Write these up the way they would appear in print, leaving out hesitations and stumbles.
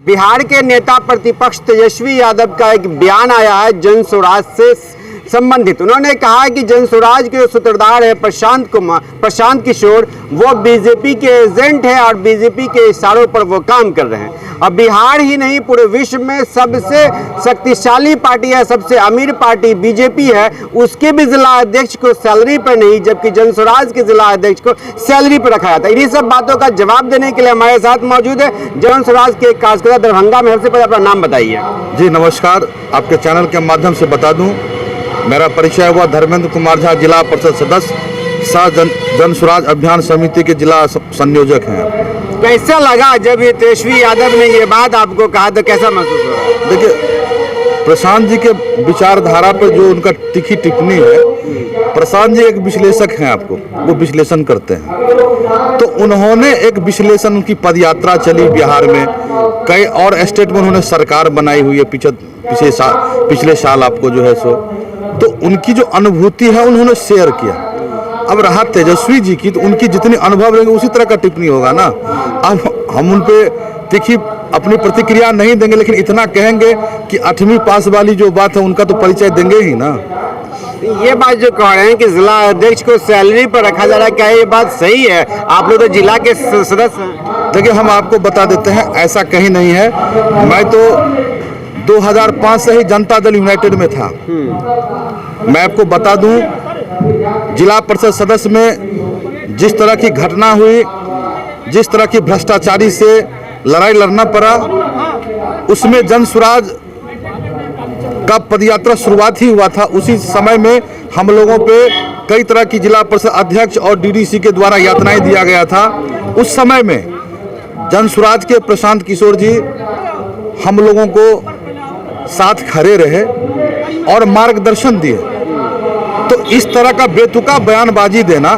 बिहार के नेता प्रतिपक्ष तेजस्वी यादव का एक बयान आया है जन स्वराज से संबंधित। उन्होंने कहा कि जन स्वराज के सूत्रधार है प्रशांत किशोर, वो बीजेपी के एजेंट है और बीजेपी के इशारों पर वो काम कर रहे हैं। अब बिहार ही नहीं पूरे विश्व में सबसे शक्तिशाली पार्टी है, सबसे अमीर पार्टी बीजेपी है, उसके भी जिला अध्यक्ष को सैलरी पर नहीं, जबकि जन स्वराज के जिला अध्यक्ष को सैलरी पर रखा जाता है। इन्हीं सब बातों का जवाब देने के लिए हमारे साथ मौजूद है जन स्वराज के कार्यकर्ता दरभंगा में। सबसे पहले अपना नाम बताइए। जी नमस्कार, आपके चैनल के माध्यम से बता दूं, मेरा परिचय हुआ धर्मेंद्र कुमार झा, जिला परिषद सदस्य, सह जन स्वराज अभियान समिति के जिला संयोजक हैं। कैसा लगा जब ये तेजस्वी यादव ने ये बात आपको कहा, तो कैसा महसूस हो रहा है? देखिए, प्रशांत जी के विचारधारा पर जो उनका तीखी टिप्पणी है, प्रशांत जी एक विश्लेषक हैं, आपको वो विश्लेषण करते हैं, तो उन्होंने एक विश्लेषण, उनकी पदयात्रा चली बिहार में, कई और स्टेट में उन्होंने सरकार बनाई हुई है पिछले साल आपको जो है सो, तो उनकी जो अनुभूति है उन्होंने शेयर किया। अब रहा तेजस्वी जी की, तो उनकी जितनी अनुभव रहेंगे उसी तरह का टिप्पणी होगा ना। अब हम उन पे तीखी अपनी प्रतिक्रिया नहीं देंगे, लेकिन इतना कहेंगे कि 8वीं पास वाली जो बात है उनका तो परिचय देंगे ही ना। ये बात जो कह रहे हैं कि जिला अध्यक्ष को सैलरी पर रखा जा रहा है, क्या ये बात सही है? आप लोग तो जिला के सदस्य हैं। देखिए, हम आपको बता देते हैं, ऐसा कहीं नहीं है। मैं तो 2005 से ही जनता दल यूनाइटेड में था। मैं आपको बता दूं, जिला परिषद सदस्य में जिस तरह की घटना हुई, जिस तरह की भ्रष्टाचारी से लड़ाई लड़ना पड़ा, उसमें जन स्वराज का पदयात्रा शुरुआत ही हुआ था। उसी समय में हम लोगों पे कई तरह की जिला परिषद अध्यक्ष और डीडीसी के द्वारा यातनाएं दिया गया था। उस समय में जन स्वराज के प्रशांत किशोर जी हम लोगों को साथ खड़े रहे और मार्गदर्शन दिए। तो इस तरह का बेतुका बयानबाजी देना,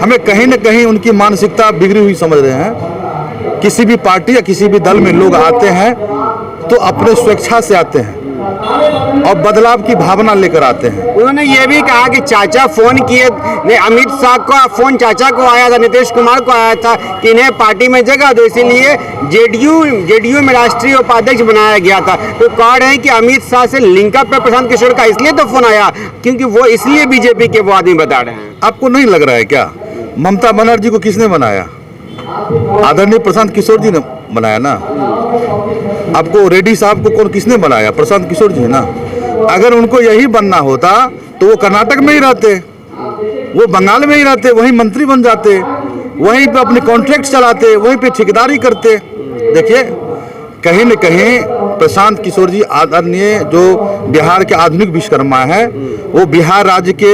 हमें कहीं न कहीं उनकी मानसिकता बिगड़ी हुई समझ रहे हैं। किसी भी पार्टी या किसी भी दल में लोग आते हैं तो अपने स्वेच्छा से आते हैं और बदलाव की भावना लेकर आते हैं। उन्होंने ये भी कहा कि चाचा फोन किए, अमित शाह का फोन चाचा को आया था, नीतीश कुमार को आया था कि इन्हें पार्टी में जगह दो, इसीलिए जेडीयू में राष्ट्रीय उपाध्यक्ष बनाया गया था। तो कह रहे हैं कि अमित शाह से लिंकअप पे प्रशांत किशोर का इसलिए तो फोन आया क्योंकि वो इसलिए बीजेपी के वो आदमी बता रहे हैं। आपको नहीं लग रहा है क्या? ममता बनर्जी को किसने बनाया? आदरणीय प्रशांत किशोर जी ने बनाया ना। आपको रेड्डी साहब को किसने बनाया? प्रशांत किशोर जी ना। अगर उनको यही बनना होता तो वो कर्नाटक में ही रहते, वो बंगाल में ही रहते, वहीं मंत्री बन जाते, वहीं पे अपने कॉन्ट्रैक्ट चलाते, वहीं पे ठेकेदारी करते। देखिए, कहीं न कहीं प्रशांत किशोर जी आदरणीय जो बिहार के आधुनिक विश्वकर्मा है, वो बिहार राज्य के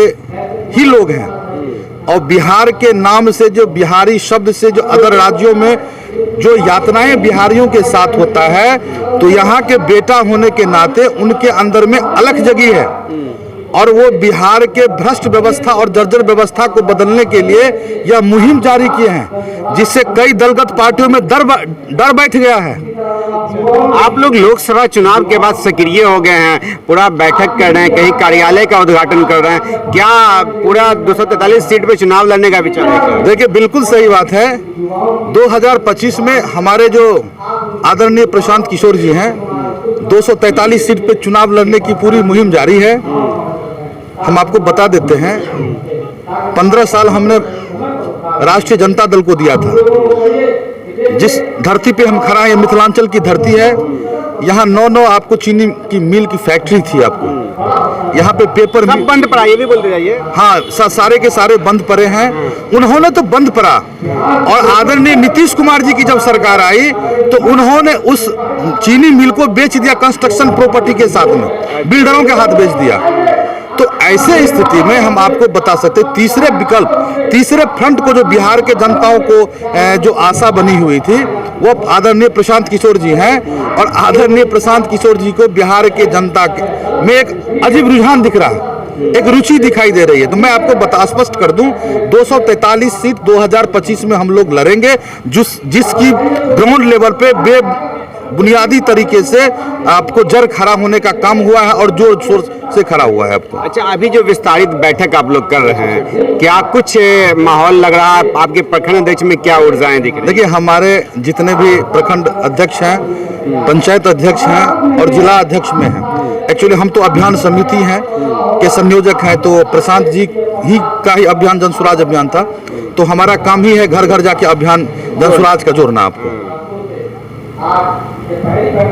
ही लोग हैं। और बिहार के नाम से, जो बिहारी शब्द से जो अदर राज्यों में जो यातनाएं बिहारियों के साथ होता है, तो यहाँ के बेटा होने के नाते उनके अंदर में अलख जगी है और वो बिहार के भ्रष्ट व्यवस्था और जर्जर व्यवस्था को बदलने के लिए यह मुहिम जारी किए हैं, जिससे कई दलगत पार्टियों में डर बैठ गया है। आप लोग लोकसभा चुनाव के बाद सक्रिय हो गए हैं, पूरा बैठक कर रहे हैं, कहीं कार्यालय का उद्घाटन कर रहे हैं, क्या पूरा 243 सीट पे चुनाव लड़ने का विचार है? देखिए, बिल्कुल सही बात है। 2025 में हमारे जो आदरणीय प्रशांत किशोर जी हैं, 243 सीट पे चुनाव लड़ने की पूरी मुहिम जारी है। हम आपको बता देते हैं, 15 साल हमने राष्ट्रीय जनता दल को दिया था। जिस धरती पे हम खड़ा हैं, ये मिथिलांचल की धरती है। यहाँ 9 आपको चीनी की मिल की फैक्ट्री थी। आपको यहाँ पे पेपर सब बंद पड़ा, ये भी बोलते जाइए। हाँ, सारे के सारे बंद पड़े हैं। उन्होंने तो बंद पड़ा, और आदरणीय नीतीश कुमार जी की जब सरकार आई तो उन्होंने उस चीनी मिल को बेच दिया कंस्ट्रक्शन प्रॉपर्टी के साथ में, बिल्डरों के हाथ बेच दिया। तो ऐसे स्थिति में हम आपको बता सकते, तीसरे फ्रंट को जो बिहार के जनताओं को जो आशा बनी हुई थी, वो आदरणीय प्रशांत किशोर जी हैं। और आदरणीय प्रशांत किशोर जी को बिहार के जनता में एक अजीब रुझान दिख रहा है, एक रुचि दिखाई दे रही है। तो मैं आपको स्पष्ट कर दूं, 243 सीट 2025 में हम लोग लड़ेंगे, जिसकी ग्राउंड लेवल पे बुनियादी तरीके से आपको जड़ खड़ा होने का काम हुआ है और जोर शोर से खड़ा हुआ है आपको। अच्छा, अभी जो विस्तारित बैठक आप लोग कर रहे हैं, क्या कुछ माहौल लग रहा है? आपके प्रखंड अध्यक्ष में क्या ऊर्जाएं दिख रही हैं? देखिए, हमारे जितने भी प्रखंड अध्यक्ष हैं, पंचायत अध्यक्ष हैं और जिला अध्यक्ष में हैं, एक्चुअली हम तो अभियान समिति हैं के संयोजक हैं, तो प्रशांत जी ही का ही अभियान जन स्वराज अभियान था, तो हमारा काम ही है घर घर जाके अभियान जन स्वराज का जोड़ना। आपको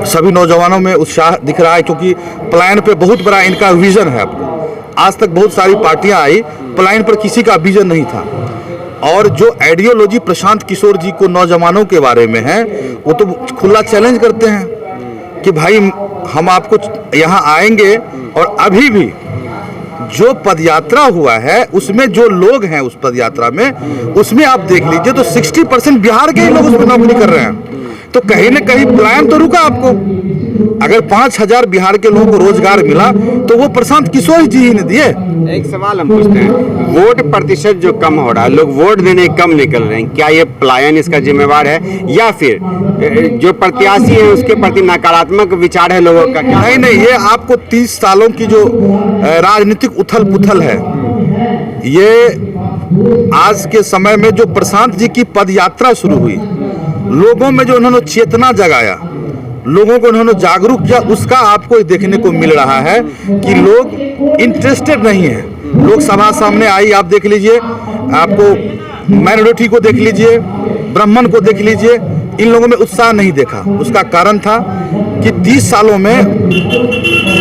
सभी नौजवानों में उत्साह दिख रहा है, क्योंकि पलायन पे बहुत बड़ा इनका विजन है। आपको आज तक बहुत सारी पार्टियां आई, पलायन पर किसी का विजन नहीं था, और जो आइडियोलॉजी प्रशांत किशोर जी को नौजवानों के बारे में है, वो तो खुला चैलेंज करते हैं कि भाई हम आपको यहाँ आएंगे, और अभी भी जो पदयात्रा हुआ है उसमें जो लोग हैं उस पदयात्रा में, उसमें आप देख लीजिए तो 60% बिहार के ही लोग उसमें नौकरी कर रहे हैं। तो कहीं न कहीं पलायन तो रुका। आपको अगर 5000 बिहार के लोगों को रोजगार मिला तो वो प्रशांत किशोर जी ही ने दिए। एक सवाल हम पूछते हैं, वोट प्रतिशत जो कम हो रहा है, लोग वोट देने कम निकल रहे हैं, क्या ये पलायन इसका जिम्मेवार है, या फिर जो प्रत्याशी है उसके प्रति नकारात्मक विचार है लोगों का? क्या नहीं, ये आपको 30 सालों की जो राजनीतिक उथल पुथल है, ये आज के समय में जो प्रशांत जी की पदयात्रा शुरू हुई, लोगों में जो उन्होंने चेतना जगाया, लोगों को उन्होंने जागरूक किया, उसका आपको देखने को मिल रहा है कि लोग इंटरेस्टेड नहीं है। लोकसभा सामने आई, आप देख लीजिए, आपको माइनॉरिटी को देख लीजिए, ब्राह्मण को देख लीजिए, इन लोगों में उत्साह नहीं देखा। उसका कारण था कि 30 सालों में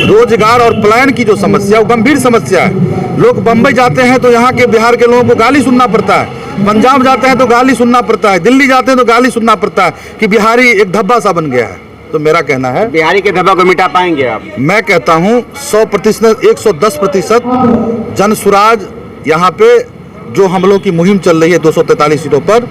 रोजगार और पलायन की जो समस्या, वो गंभीर समस्या है। लोग बंबई जाते हैं तो यहाँ के बिहार के लोगों को गाली सुनना पड़ता है, पंजाब जाते हैं तो गाली सुनना पड़ता है, दिल्ली जाते हैं तो गाली सुनना पड़ता है कि बिहारी एक धब्बा सा बन गया है। तो मेरा कहना है, बिहारी के धब्बा को मिटा पाएंगे आप? मैं कहता हूँ 100%, 110% जन स्वराज यहाँ पे जो हम लोग की मुहिम चल रही है 243 सीटों पर,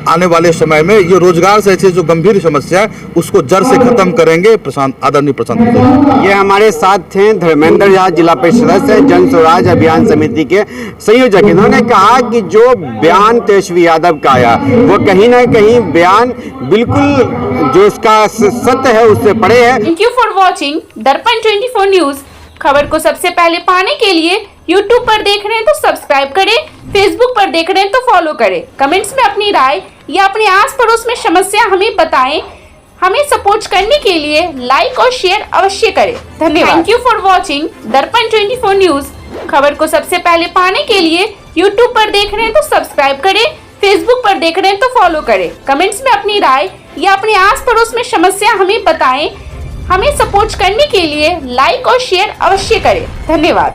आने वाले समय में ये रोजगार से ऐसे जो गंभीर समस्या है उसको जड़ से खत्म करेंगे आदरणीय प्रशांत। ये हमारे साथ थे धर्मेंद्र झा, जिला परिषद सदस्य, जन स्वराज अभियान समिति के संयोजक। इन्होंने कहा कि जो बयान तेजस्वी यादव का आया, वो कहीं ना कहीं बयान बिल्कुल जो उसका सत्य है उससे परे है। थैंक यू फॉर वॉचिंग दर्पण 24 न्यूज। खबर को सबसे पहले पाने के लिए YouTube पर देख रहे हैं तो सब्सक्राइब करें, Facebook पर देख रहे हैं तो फॉलो करें। कमेंट्स में अपनी राय या अपने आस पड़ोस में समस्या हमें बताएं। हमें सपोर्ट करने के लिए लाइक और शेयर अवश्य करें। धन्यवाद। थैंक यू फॉर वॉचिंग दर्पण 24 न्यूज। खबर को सबसे पहले पाने के लिए YouTube पर देख रहे हैं तो सब्सक्राइब करें, Facebook पर देख रहे हैं तो फॉलो करें। कमेंट्स में अपनी राय या अपने आस पड़ोस में समस्या हमें बताएं। हमें सपोर्ट करने के लिए लाइक और शेयर अवश्य करें। धन्यवाद।